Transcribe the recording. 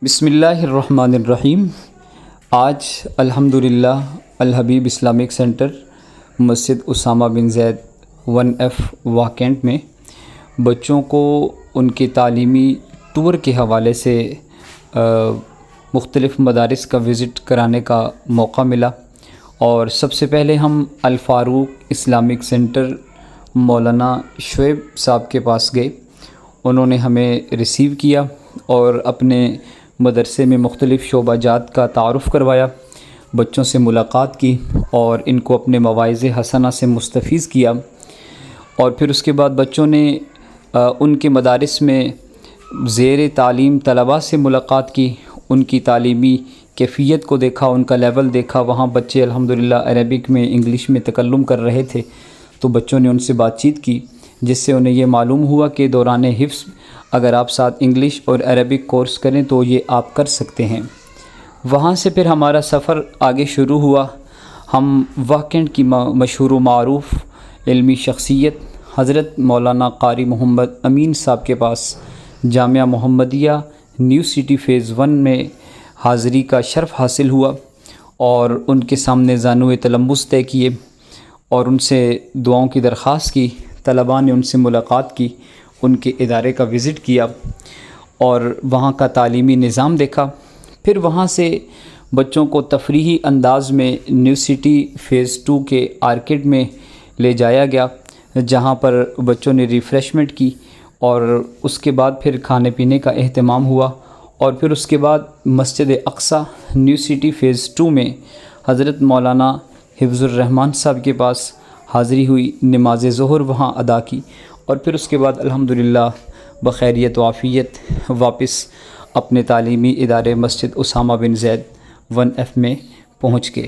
بسم اللہ الرحمن الرحیم۔ آج الحمدللہ الحبیب اسلامک سینٹر مسجد اسامہ بن زید 1F واکینٹ میں بچوں کو ان کے تعلیمی ٹور کے حوالے سے مختلف مدارس کا وزٹ کرانے کا موقع ملا، اور سب سے پہلے ہم الفاروق اسلامک سینٹر مولانا شعیب صاحب کے پاس گئے۔ انہوں نے ہمیں ریسیو کیا اور اپنے مدرسے میں مختلف شعبہ جات کا تعارف کروایا، بچوں سے ملاقات کی اور ان کو اپنے مواعظ حسنہ سے مستفیض کیا، اور پھر اس کے بعد بچوں نے ان کے مدارس میں زیر تعلیم طلباء سے ملاقات کی، ان کی تعلیمی کیفیت کو دیکھا، ان کا لیول دیکھا۔ وہاں بچے الحمدللہ عربک میں انگلش میں تکلم کر رہے تھے، تو بچوں نے ان سے بات چیت کی، جس سے انہیں یہ معلوم ہوا کہ دوران حفظ اگر آپ ساتھ انگلش اور عربک کورس کریں تو یہ آپ کر سکتے ہیں۔ وہاں سے پھر ہمارا سفر آگے شروع ہوا۔ ہم واکینٹ کی مشہور و معروف علمی شخصیت حضرت مولانا قاری محمد امین صاحب کے پاس جامعہ محمدیہ نیو سٹی فیز 1 میں حاضری کا شرف حاصل ہوا، اور ان کے سامنے زانوِ تلمس طے کیے اور ان سے دعاؤں کی درخواست کی۔ طلباء نے ان سے ملاقات کی، ان کے ادارے کا وزٹ کیا اور وہاں کا تعلیمی نظام دیکھا۔ پھر وہاں سے بچوں کو تفریحی انداز میں نیو سٹی فیز 2 کے آرکیڈ میں لے جایا گیا، جہاں پر بچوں نے ریفریشمنٹ کی، اور اس کے بعد پھر کھانے پینے کا اہتمام ہوا، اور پھر اس کے بعد مسجد اقصیٰ نیو سٹی فیز 2 میں حضرت مولانا حفظ الرحمان صاحب کے پاس حاضری ہوئی، نماز ظہر وہاں ادا کی، اور پھر اس کے بعد الحمدللہ بخیریت و عافیت واپس اپنے تعلیمی ادارے مسجد اسامہ بن زید 1F میں پہنچ گئے۔